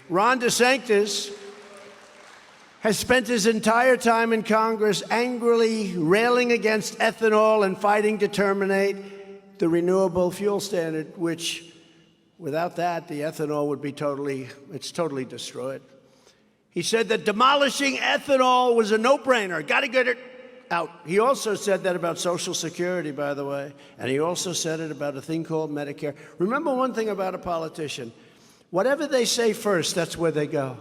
Ron DeSanctus has spent his entire time in Congress angrily railing against ethanol and fighting to terminate the renewable fuel standard, which without that, the ethanol would be totally destroyed. He said that demolishing ethanol was a no-brainer. Got to get it out. He also said that about Social Security, by the way, and he also said it about a thing called Medicare. Remember one thing about a politician. Whatever they say first, that's where they go.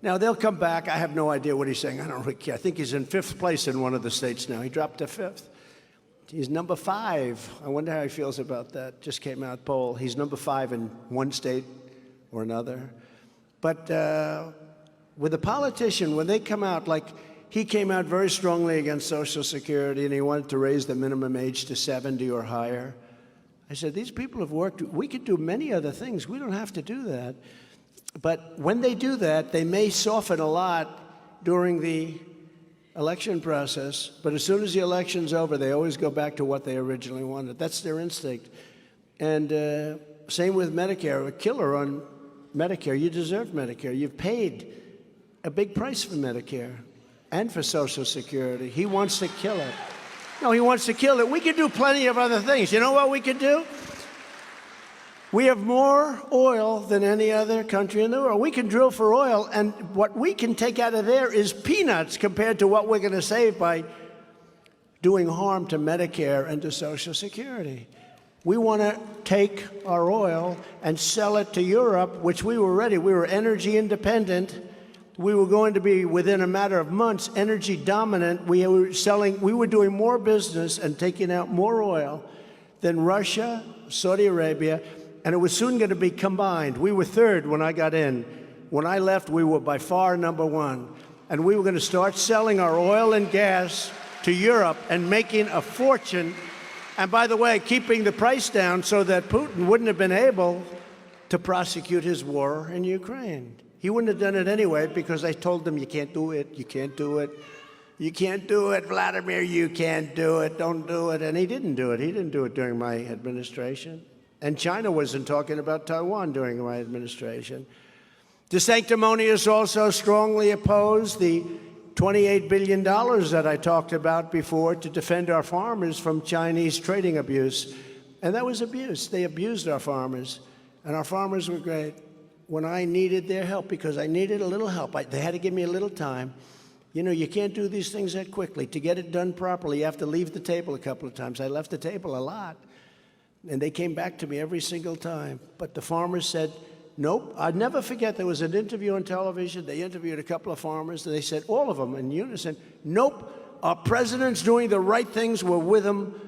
Now, they'll come back. I have no idea what he's saying. I don't really care. I think he's in 5th place in one of the states now. He dropped to 5th. He's number 5. I wonder how he feels about that. Just came out poll. He's number 5 in one state or another. But with a politician, when they come out, like he came out very strongly against Social Security, and he wanted to raise the minimum age to 70 or higher. I said, these people have worked. We could do many other things. We don't have to do that. But when they do that, they may soften a lot during the election process. But as soon as the election's over, they always go back to what they originally wanted. That's their instinct. And same with Medicare. A killer on Medicare. You deserve Medicare. You've paid a big price for Medicare and for Social Security. He wants to kill it. No, he wants to kill it. We could do plenty of other things. You know what we could do? We have more oil than any other country in the world. We can drill for oil, and what we can take out of there is peanuts compared to what we're going to save by doing harm to Medicare and to Social Security. We want to take our oil and sell it to Europe, which we were ready. We were energy independent. We were going to be, within a matter of months, energy dominant. We were doing more business and taking out more oil than Russia, Saudi Arabia, and it was soon going to be combined. We were 3rd when I got in. When I left, we were by far number 1. And we were going to start selling our oil and gas to Europe and making a fortune. And by the way, keeping the price down so that Putin wouldn't have been able to prosecute his war in Ukraine. He wouldn't have done it anyway because I told him, you can't do it, you can't do it. You can't do it, Vladimir, you can't do it, don't do it. And he didn't do it. He didn't do it during my administration. And China wasn't talking about Taiwan during my administration. DeSanctimonious also strongly opposed the $28 billion that I talked about before to defend our farmers from Chinese trading abuse. And that was abuse. They abused our farmers. And our farmers were great. When I needed their help, because I needed a little help, they had to give me a little time. You know, you can't do these things that quickly. To get it done properly, you have to leave the table a couple of times. I left the table a lot. And they came back to me every single time. But the farmers said, nope. I'd never forget, there was an interview on television. They interviewed a couple of farmers, and they said, all of them in unison, nope, our president's doing the right things. We're with him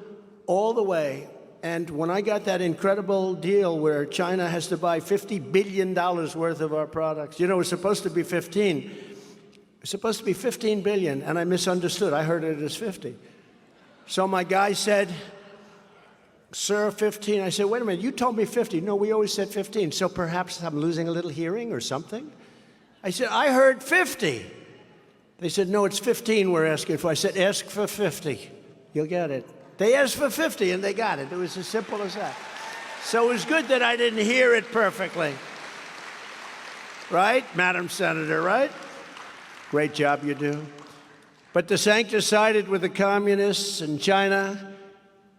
all the way. And when I got that incredible deal where China has to buy $50 billion worth of our products, you know, it was supposed to be 15. It's supposed to be 15 billion, and I misunderstood. I heard it as 50. So my guy said, sir, 15. I said, wait a minute, you told me 50. No, we always said 15. So perhaps I'm losing a little hearing or something? I said, I heard 50. They said, no, it's 15 we're asking for. I said, ask for 50. You'll get it. They asked for 50 and they got it. It was as simple as that. So it was good that I didn't hear it perfectly. Right, Madam Senator, right? Great job you do. But DeSanctus sided with the communists in China,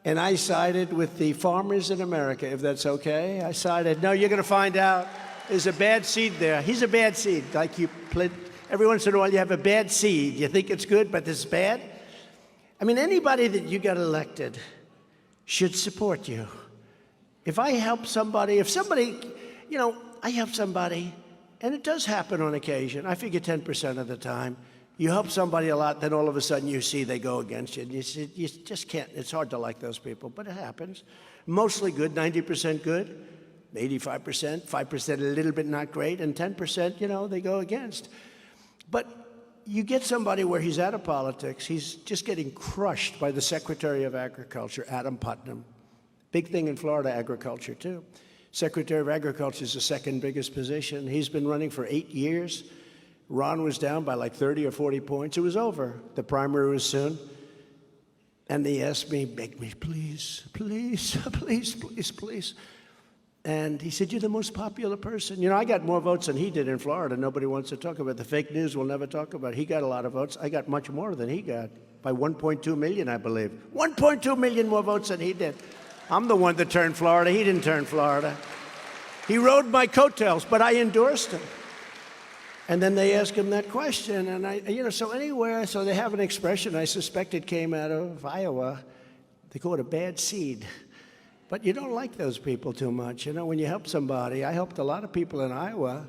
and I sided with the farmers in America, if that's okay. I sided, no, you're going to find out. There's a bad seed there. He's a bad seed. Like you, every once in a while you have a bad seed. You think it's good, but it's bad. I mean, anybody that you got elected should support you. If I help somebody, if somebody, you know, I help somebody, and it does happen on occasion, I figure 10% of the time, you help somebody a lot, then all of a sudden you see they go against you. And you just can't, it's hard to like those people, but it happens. Mostly good, 90% good, 85%, 5% a little bit not great, and 10%, you know, they go against. But you get somebody where he's out of politics, he's just getting crushed by the Secretary of Agriculture, Adam Putnam. Big thing in Florida, agriculture too. Secretary of Agriculture is the second biggest position. He's been running for 8 years. Ron was down by like 30 or 40 points. It was over. The primary was soon. And they asked me, beg me, please, please, please, please, please. And he said, you're the most popular person. You know, I got more votes than he did in Florida. Nobody wants to talk about it. The fake news will never talk about it. He got a lot of votes. I got much more than he got, by 1.2 million, I believe. 1.2 million more votes than he did. I'm the one that turned Florida. He didn't turn Florida. He rode my coattails, but I endorsed him. And then they ask him that question, and so anywhere, so they have an expression, I suspect it came out of Iowa. They call it a bad seed. But you don't like those people too much. You know, when you help somebody, I helped a lot of people in Iowa,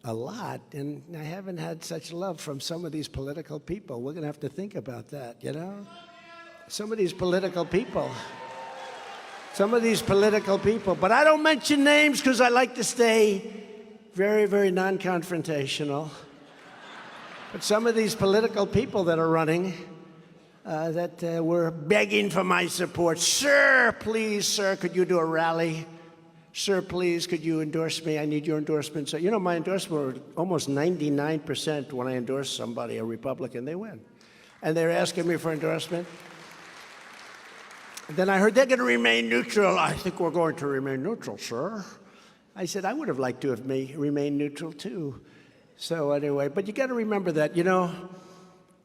a lot, and I haven't had such love from some of these political people. We're going to have to think about that, you know? Some of these political people. But I don't mention names because I like to stay very, very non-confrontational. But some of these political people that are running, that were begging for my support. Sir, please, sir, could you do a rally? Sir, please, could you endorse me? I need your endorsement. So, you know, my endorsement were almost 99% when I endorse somebody, a Republican, they win. And they're asking me for endorsement. And then I heard they're going to remain neutral. I think we're going to remain neutral, sir. I said, I would have liked to have remained neutral, too. So anyway, but you got to remember that, you know.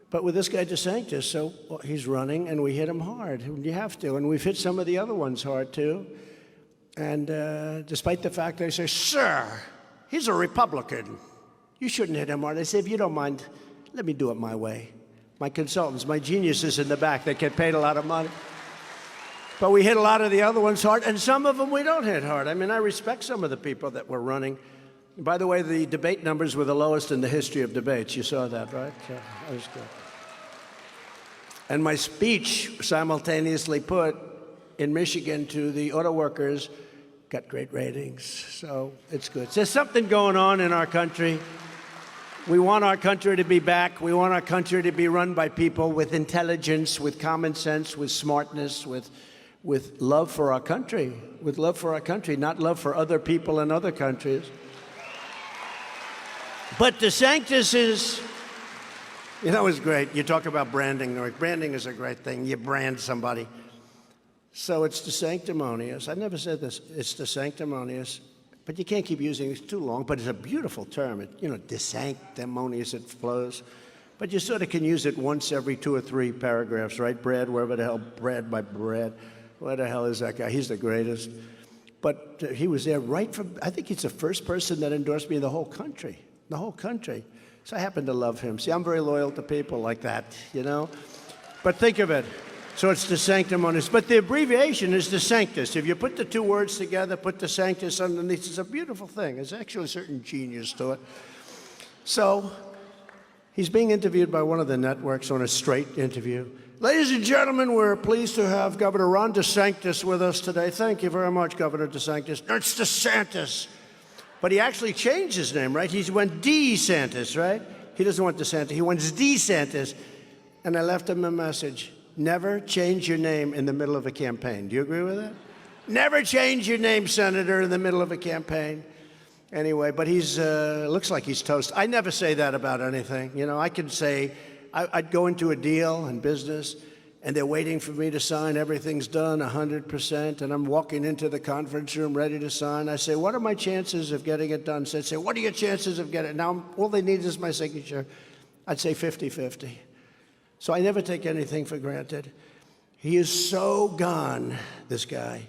But with this guy DeSanctus, so he's running, and we hit him hard. You have to, and we've hit some of the other ones hard, too. And despite the fact they say, sir, he's a Republican. You shouldn't hit him hard. I say, if you don't mind, let me do it my way. My consultants, my geniuses in the back, they get paid a lot of money. But we hit a lot of the other ones hard, and some of them we don't hit hard. I mean, I respect some of the people that were running. By the way, the debate numbers were the lowest in the history of debates. You saw that, right? Yeah, that was good. And my speech, simultaneously put in Michigan to the auto workers, got great ratings. So it's good. There's something going on in our country. We want our country to be back. We want our country to be run by people with intelligence, with common sense, with smartness, with love for our country, not love for other people in other countries. But DeSanctus is, you know, is great. You talk about branding. Branding is a great thing. You brand somebody. So it's DeSanctimonious. I never said this. It's DeSanctimonious. But you can't keep using it. It's too long. But it's a beautiful term. DeSanctimonious, it flows. But you sort of can use it once every 2 or 3 paragraphs, right? Brad, wherever the hell, Brad by Brad. Where the hell is that guy? He's the greatest. But he was there right from, I think he's the first person that endorsed me in the whole country. The whole country. So I happen to love him. See, I'm very loyal to people like that, you know? But think of it. So it's DeSanctimonious. But the abbreviation is DeSanctus. If you put the 2 words together, put DeSanctus underneath, it's a beautiful thing. There's actually a certain genius to it. So he's being interviewed by one of the networks on a straight interview. Ladies and gentlemen, we're pleased to have Governor Ron DeSanctus with us today. Thank you very much, Governor DeSanctus. No, it's DeSantis. But he actually changed his name, right? He went DeSantis, right? He doesn't want DeSantis. He wants DeSantis. And I left him a message. Never change your name in the middle of a campaign. Do you agree with that? Never change your name, Senator, in the middle of a campaign. Anyway, but he's looks like he's toast. I never say that about anything. You know, I could say, I'd go into a deal in business, and they're waiting for me to sign. Everything's done 100%, and I'm walking into the conference room ready to sign. I say, what are my chances of getting it done? So I'd say, what are your chances of getting it? Now, all they need is my signature. I'd say 50-50. So I never take anything for granted. He is so gone, this guy,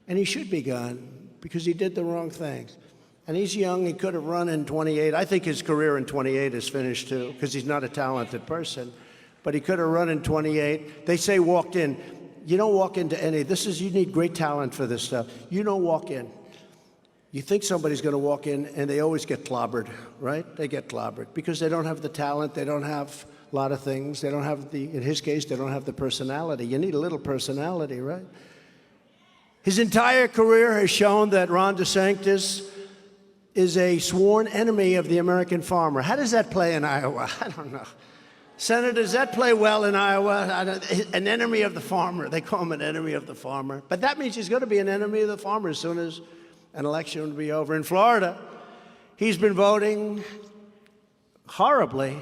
and he should be gone because he did the wrong things. And he's young. He could have run in 28. I think his career in 28 is finished, too, because he's not a talented person. But he could have run in 28. They say walked in. You don't walk into any. You need great talent for this stuff. You don't walk in. You think somebody's going to walk in, and they always get clobbered, right? They get clobbered because they don't have the talent. They don't have a lot of things. They don't have in his case, they don't have the personality. You need a little personality, right? His entire career has shown that Ron DeSanctus is a sworn enemy of the American farmer. How does that play in Iowa? I don't know. Senator, does that play well in Iowa? An enemy of the farmer. They call him an enemy of the farmer. But that means he's going to be an enemy of the farmer as soon as an election will be over. In Florida, he's been voting horribly,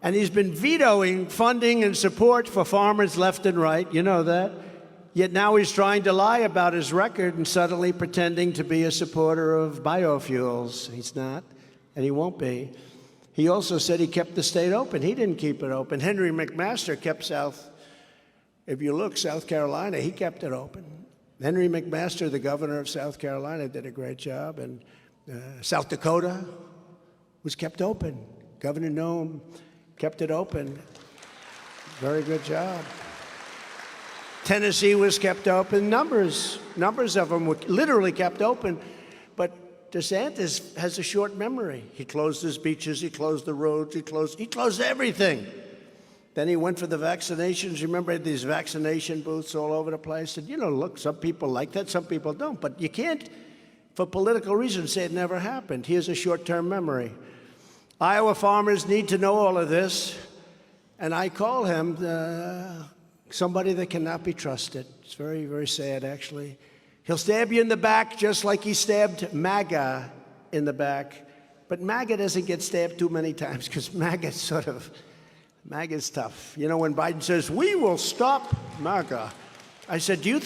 and he's been vetoing funding and support for farmers left and right. You know that. Yet now he's trying to lie about his record and suddenly pretending to be a supporter of biofuels. He's not, and he won't be. He also said he kept the state open. He didn't keep it open. Henry McMaster kept South Carolina, he kept it open. Henry McMaster, the governor of South Carolina, did a great job. And South Dakota was kept open. Governor Nome kept it open. Very good job. Tennessee was kept open. Numbers of them were literally kept open. But DeSantis has a short memory. He closed his beaches, he closed the roads, he closed everything. Then he went for the vaccinations. Remember these vaccination booths all over the place? And, look, some people like that, some people don't. But you can't, for political reasons, say it never happened. He has a short-term memory. Iowa farmers need to know all of this. And I call him somebody that cannot be trusted. It's very, very sad, actually. He'll stab you in the back just like he stabbed MAGA in the back. But MAGA doesn't get stabbed too many times because MAGA's tough. When Biden says, "We will stop MAGA," I said, "Do you think